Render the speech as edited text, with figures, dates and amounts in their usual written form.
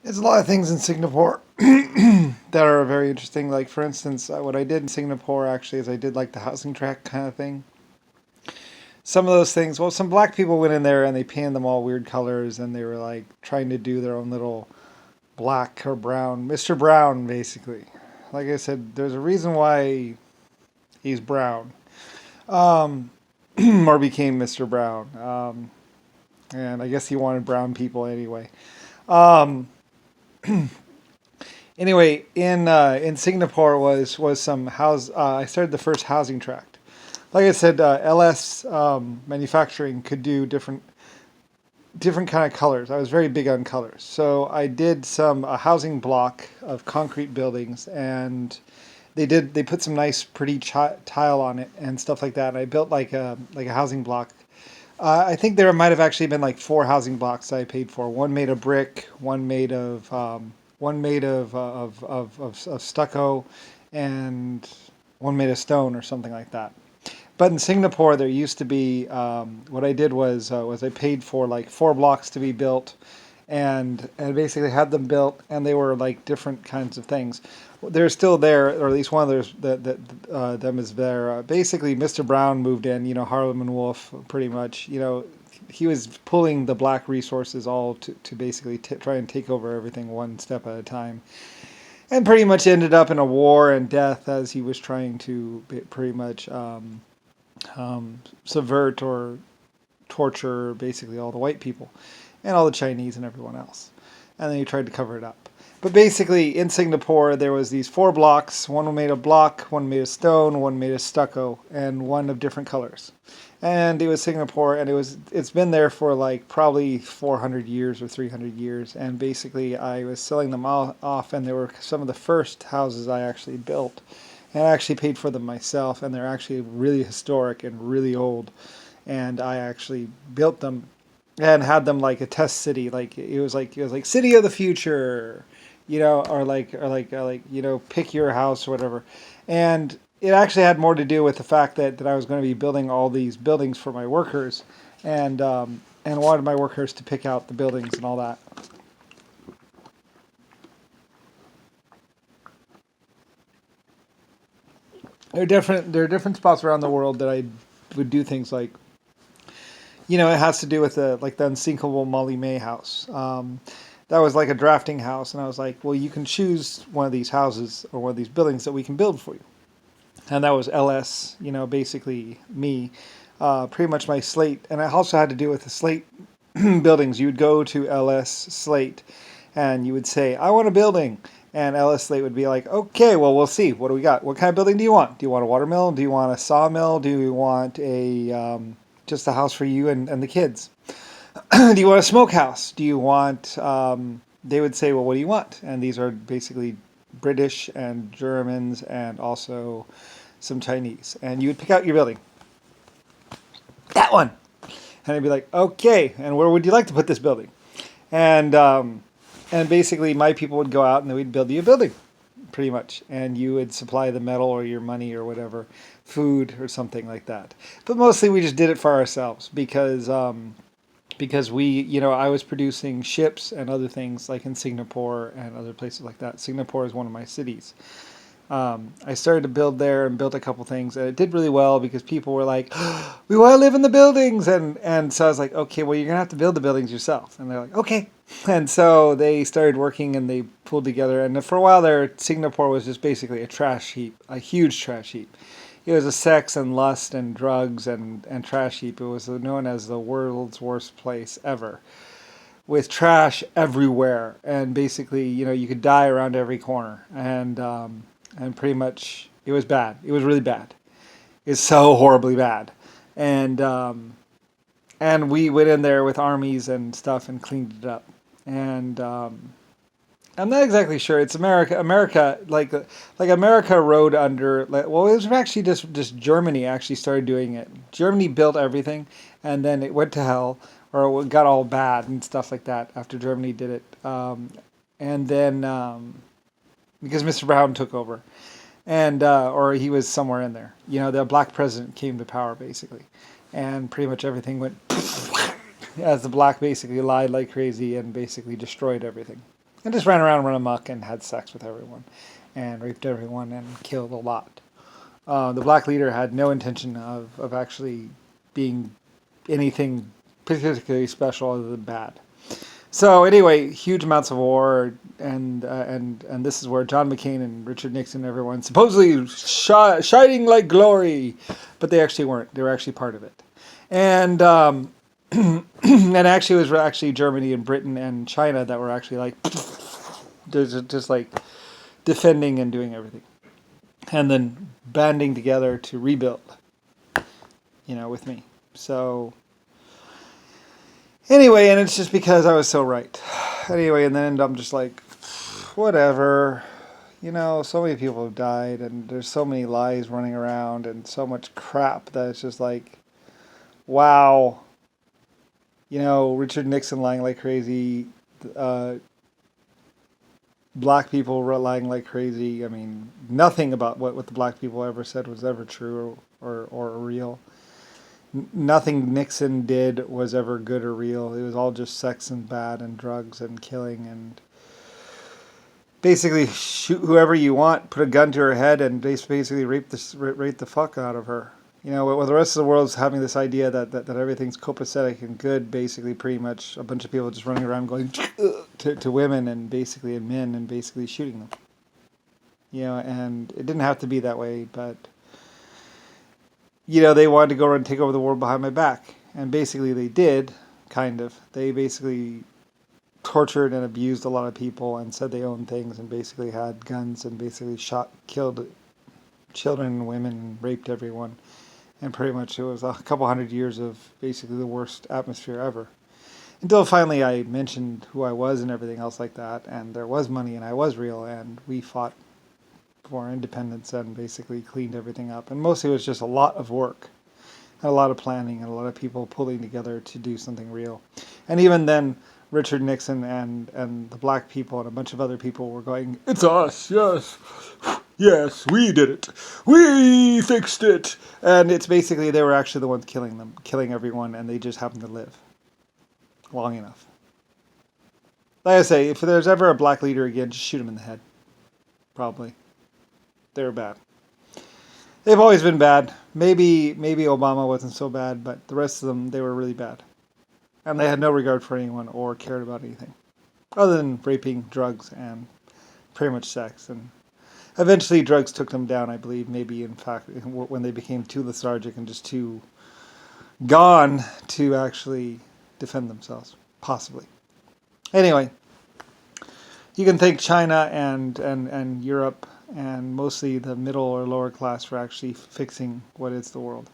There's a lot of things in Singapore that are very interesting. Like, for instance, what I did in Singapore actually is I did like the housing track kind of thing. Some of those things, well, some black people went in there and they painted them all weird colors and they were like trying to do their own little black or brown, Mr. Brown, basically. Like I said, there's a reason why he's brown, um, or became Mr. Brown. And I guess he wanted brown people anyway. Um, anyway, in Singapore was some house. I started the first housing tract. Like I said, LS manufacturing could do different kind of colors. I was very big on colors, so I did some a housing block of concrete buildings, and they put some nice pretty tile on it and stuff like that. And I built like a housing block. I think there might have actually been like four housing blocks I paid for. One made of brick, one made of stucco, and one made of stone or something like that. But in Singapore, there used to be. What I did was I paid for like four blocks to be built, and basically had them built, and they were like different kinds of things. They're still there, or at least one of those them is there. Basically, Mr. Brown moved in. Harlem and Wolf, pretty much. He was pulling the black resources all to basically try and take over everything one step at a time, and pretty much ended up in a war and death as he was trying to pretty much subvert or torture basically all the white people and all the Chinese and everyone else. And then he tried to cover it up. But basically, in Singapore, there was these four blocks. One made of block, one made of stone, one made of stucco, and one of different colors. And it was Singapore, and it's been there for like probably 400 years or 300 years. And basically, I was selling them all off, and they were some of the first houses I actually built, and I actually paid for them myself. And they're actually really historic and really old. And I actually built them and had them like a test city. Like it was like city of the future, or like pick your house or whatever. And it actually had more to do with the fact that I was going to be building all these buildings for my workers, and wanted my workers to pick out the buildings and all that. There are different spots around the world that I would do things like. It has to do with the unsinkable Molly May house. That was like a drafting house, and I was like, well, you can choose one of these houses or one of these buildings that we can build for you. And that was LS, basically me, pretty much my slate. And I also had to do with the slate buildings. You would go to LS Slate, and you would say, I want a building. And LS Slate would be like, okay, well, we'll see. What do we got? What kind of building do you want? Do you want a watermill? Do you want a sawmill? Do you want just a house for you and the kids? Do you want a smokehouse? Do you want? They would say, well, what do you want? And these are basically British and Germans and also some Chinese. And you would pick out your building. That one. And I'd be like, okay. And where would you like to put this building? And and basically, my people would go out and they would build you a building, pretty much. And you would supply the metal or your money or whatever, food or something like that. But mostly, we just did it for ourselves because I was producing ships and other things like in Singapore and other places like that. Singapore is one of my cities. I started to build there and built a couple things, and it did really well because people were like, oh, "We want to live in the buildings," and so I was like, "Okay, well, you're gonna have to build the buildings yourself." And they're like, "Okay," and so they started working and they pulled together. And for a while there, Singapore was just basically a trash heap, a huge trash heap. It was a sex and lust and drugs and trash heap. It was known as the world's worst place ever, with trash everywhere, and basically, you could die around every corner, and pretty much it was bad. It was really bad. It's so horribly bad, and we went in there with armies and stuff and cleaned it up. And I'm not exactly sure. It's America. America, like America rode under. Well, it was actually just Germany actually started doing it. Germany built everything, and then it went to hell, or it got all bad and stuff like that after Germany did it. And then because Mr. Brown took over, and or he was somewhere in there. The black president came to power basically, and pretty much everything went as the black basically lied like crazy and basically destroyed everything. and just ran around, run amok, and had sex with everyone, and raped everyone, and killed a lot. The black leader had no intention of actually being anything particularly special other than bad. So anyway, huge amounts of war, and this is where John McCain and Richard Nixon, everyone supposedly shining like glory, but they actually weren't. They were actually part of it, and and actually it was actually Germany and Britain and China that were actually like just like defending and doing everything, and then banding together to rebuild. With me. So anyway, and it's just because I was so right. Anyway, and then I'm just like, whatever. So many people have died, and there's so many lies running around, and so much crap that it's just like, wow. Richard Nixon lying like crazy, uh, black people were lying like crazy. I mean, nothing about what the black people ever said was ever true or real. Nothing Nixon did was ever good or real. It was all just sex and bad and drugs and killing and basically shoot whoever you want, put a gun to her head, and basically rape the fuck out of her. While the rest of the world's having this idea that everything's copacetic and good, basically pretty much a bunch of people just running around going to women and basically and men and basically shooting them. And it didn't have to be that way, but they wanted to go and take over the world behind my back. And basically they did, kind of. They basically tortured and abused a lot of people and said they owned things and basically had guns and basically killed children and women and raped everyone. And pretty much it was a couple hundred years of basically the worst atmosphere ever. Until finally I mentioned who I was and everything else like that, and there was money and I was real, and we fought for independence and basically cleaned everything up. And mostly it was just a lot of work, and a lot of planning, and a lot of people pulling together to do something real. And even then, Richard Nixon and the black people and a bunch of other people were going, "It's us, yes. Yes, we did it. We fixed it." And it's basically they were actually the ones killing everyone, and they just happened to live long enough. Like I say, if there's ever a black leader again, just shoot him in the head. Probably. They were bad. They've always been bad. Maybe Obama wasn't so bad, but the rest of them, they were really bad. And they had no regard for anyone or cared about anything. Other than raping, drugs, and pretty much sex. And eventually drugs took them down, I believe. Maybe, in fact, when they became too lethargic and just too gone to actually defend themselves. Possibly. Anyway, you can thank China and Europe and mostly the middle or lower class for actually fixing what is the world.